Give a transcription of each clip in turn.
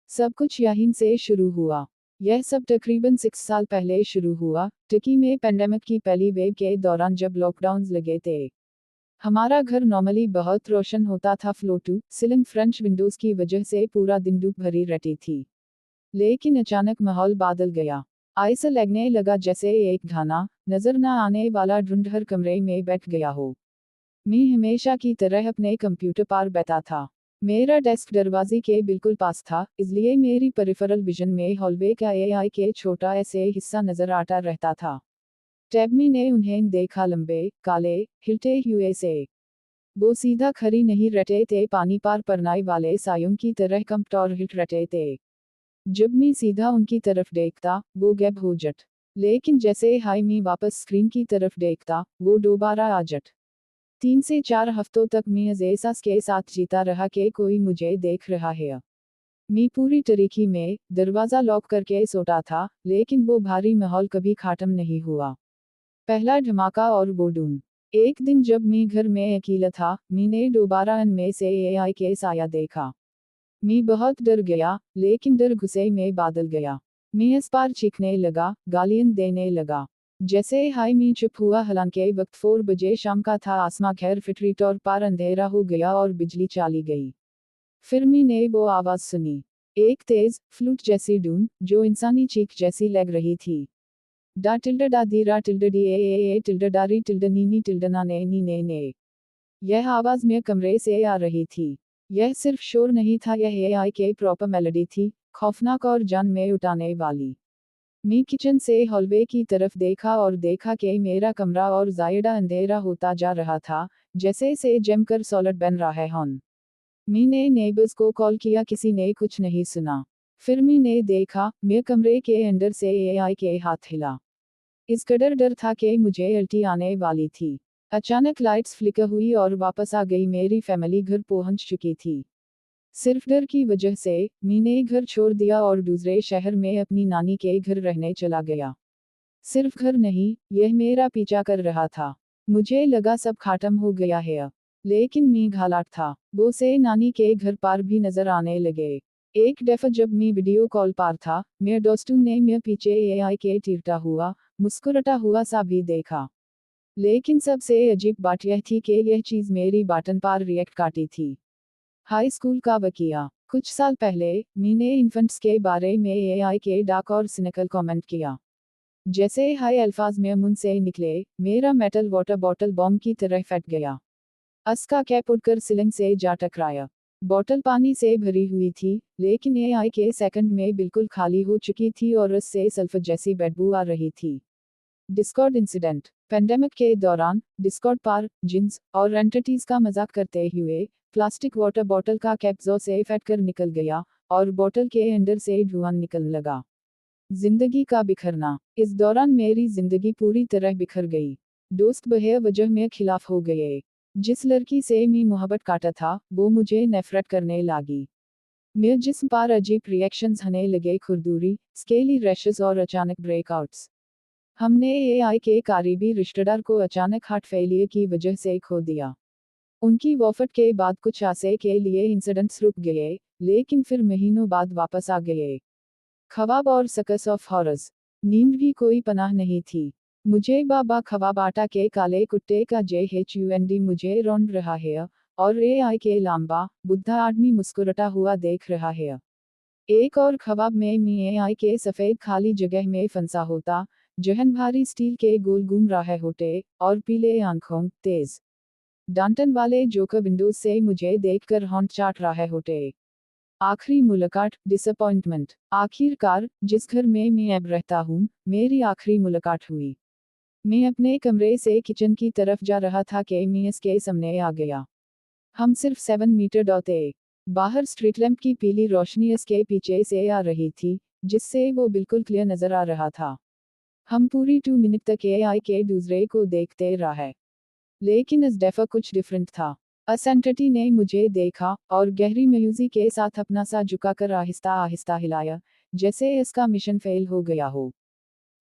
सब कुछ यहीं से शुरू हुआ। यह सब तकरीबन 6 साल पहले शुरू हुआ, टर्की में पेंडेमिक की पहली वेव के दौरान जब लॉकडाउन्स लगे थे। हमारा घर नॉर्मली बहुत रोशन होता था, floor to ceiling French windows की वजह से पूरा दिन धूप भरी रहती थी। लेकिन अचानक माहौल बदल गया। ऐसा लगने लगा जैसे एक घना, नजर न आने वाला ढूंढ हर कमरे में बैठ गया हो। मैं हमेशा की तरह अपने कंप्यूटर पर बैठा था। मेरा डेस्क दरवाजे के बिल्कुल पास था, इसलिए मेरी पेरिफेरल विजन में हॉलवे का एआई के छोटा ऐसे हिस्सा नजर आता रहता था। टैब में ने उन्हें देखा, लंबे, काले, हिलते हुए से। वो सीधा खड़ी नहीं रहते थे, पानी पार परनाई वाले सायों की तरह कंप्ट और हिट रहते थे। जब मैं सीधा उनकी तरफ देखता, वो गैप हो जट। लेकिन जैसे हाई मैं वापस स्क्रीन की तरफ देखता, वो दोबारा आ जट। 3 से 4 हफ्तों तक मैं इस एहसास के साथ जीता रहा कि कोई मुझे देख रहा है। मैं पूरी तरीके में दरवाजा लॉक करके सोता था, लेकिन वो भारी माहौल कभी खत्म नहीं हुआ। पहला धमाका और बोडून। एक दिन जब मैं घर में अकेला था, मैंने दोबारा इनमें से एआई के साया देखा। मैं बहुत डर गया, लेकिन डर गुस्से में बदल गया। मैं इस पार चीखने लगा, गालियां देने लगा। जैसे हाय मैं चुप हुआ, हालांकि वक्त 4 बजे शाम का था, आसमां खैर फिटरी तौर पर अंधेरा हो गया और बिजली चली गई। फिर मैंने वो आवाज सुनी। एक तेज, फ्लूट जैसी धुन, जो इंसानी चीख जैसी लग रही थी। डा टिल्डा डा दी रा टिल्डा डी ए टिल्डा डारी टिल्डा नीनी टिल्डा ना ने नी ने। यह आवाज मेरे कमरे से आ रही थी। यह सिर्फ शोर नहीं था, यह एआई के प्रॉपर मेलोडी थी, खौफनाक और जान में उठाने वाली। मैं किचन से हॉलवे की तरफ देखा और देखा कि मेरा कमरा और ज्यादा अंधेरा होता जा रहा था, जैसे से जमकर सॉलिड बन रहा है हॉन। मैंने नेबर्स को कॉल किया, किसी ने कुछ नहीं सुना। फिर मैंने देखा, मेरे कमरे के अंदर से एआई के हाथ हिला। इस कदर डर था कि मुझे उल्टी आने वाली थी। अचानक लाइट्स फ्लिकर हुई और वापस आ गई, मेरी फैमिली घर पहुंच चुकी थी। सिर्फ डर की वजह से मैंने घर छोड़ दिया और दूसरे शहर में अपनी नानी के घर रहने चला गया। सिर्फ घर नहीं, यह मेरा पीछा कर रहा था। मुझे लगा सब खत्म हो गया है। लेकिन मैं घालाट था। वो से नानी के घर पर भी नजर आने लगे। एक दफा जब मैं वीडियो कॉल पर था, मेरे दोस्तों ने मेरे पीछे एआई के तीरता हुआ, मुस्कुराता हुआ सा भी देखा। लेकिन सबसे अजीब बात यह थी कि यह चीज मेरी बटन पर रिएक्ट करती थी। हाई स्कूल का वकिया। कुछ साल पहले मैंने इन्फेंट्स के बारे में एआई के डार्क और सिनिकल कमेंट किया। जैसे हाई अल्फाज में मुंह से निकले, मेरा मेटल वाटर बॉटल बॉम्ब की तरह फट गया। उसका कैप उड़कर सीलिंग से जा टकराया। बॉटल पानी से भरी हुई थी, लेकिन एआई के सेकंड में बिल्कुल खाली हो चुकी थी और उससे सल्फर जैसी बदबू आ रही थी। Discord incident. पेंडेमिक के दौरान डिस्कॉर्ड पर जिन्स और एंटिटीज का मजाक करते हुए प्लास्टिक वाटर बॉटल का कैप जो से फटकर निकल गया और बोतल के अंदर से धुआं निकलने लगा। जिंदगी का बिखरना। इस दौरान मेरी जिंदगी पूरी तरह बिखर गई। दोस्त बहे वजह में खिलाफ हो गए। जिस लड़की से मैं मोहब्बत करता था, वो मुझे नफरत करने लगी। मेरे जिस्म पर अजीब रिएक्शंस होने लगे, खुरदुरी, स्केली रैशेस और अचानक ब्रेकआउट्स। हमने एआई के करीबी रिश्तेदार को अचानक हार्ट फेलियर की वजह से खो दिया। उनकी वफात के बाद कुछ अरसे के लिए इंसिडेंट्स रुक गए, लेकिन फिर महीनों बाद वापस आ गए। ख्वाब और सकस ऑफ हॉरर्स। नींद भी कोई पनाह नहीं थी। मुझे बाबा ख्वाब आटा के काले कुत्ते का JHUND मुझे रौंद रहा है, और एआई के लंबा, बुद्धा आदमी मुस्कुराता हुआ देख रहा है। एक और ख्वाब में मैं एआई के सफेद खाली जगह में फंसा होता, जहन भारी स्टील के गोल घूम रहे होते, और पीले आंखों, तेज डांटन वाले जोकर विंडोज से मुझे देखकर होंठ चाट रहे होते। आखिरी मुलाकात, डिसअपॉइंटमेंट। आखिरकार, जिस घर में मैं अब रहता हूँ, मेरी आखिरी मुलाकात हुई। मैं अपने कमरे से किचन की तरफ जा रहा था कि मैं इसके सामने आ गया। हम सिर्फ 7 मीटर दूर थे। बाहर स्ट्रीट लैंप की पीली रोशनी इसके पीछे से आ रही थी, जिससे वो बिल्कुल क्लियर नजर आ रहा था। हम पूरी 2 मिनट तक एआई के दूसरे को देखते रहे। लेकिन इस दफा कुछ डिफरेंट था। अस एंटिटी ने मुझे देखा और गहरी मायूसी के साथ अपना सा झुकाकर आहिस्ता आहिस्ता हिलाया, जैसे इसका मिशन फेल हो गया हो।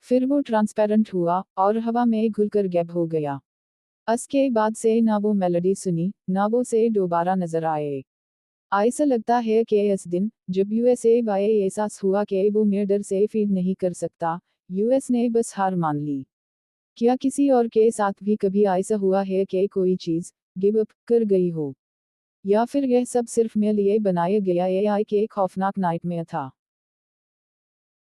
फिर वो ट्रांसपेरेंट हुआ और हवा में घुलकर गैब हो गया। उसके बाद से ना वो मेलोडी सुनी, ना वो से दोबारा नजर आए। ऐसा लगता है कि इस दिन, जब यूएसए वाई एहसास हुआ कि वो मेरे डर से फीड नहीं कर सकता, यूएस ने बस हार मान ली। क्या किसी और के साथ भी कभी ऐसा हुआ है कि कोई चीज़ गिव अप कर गई हो? या फिर यह सब सिर्फ मेरे लिए बनाया गया एआई के खौफनाक नाइटमेयर था?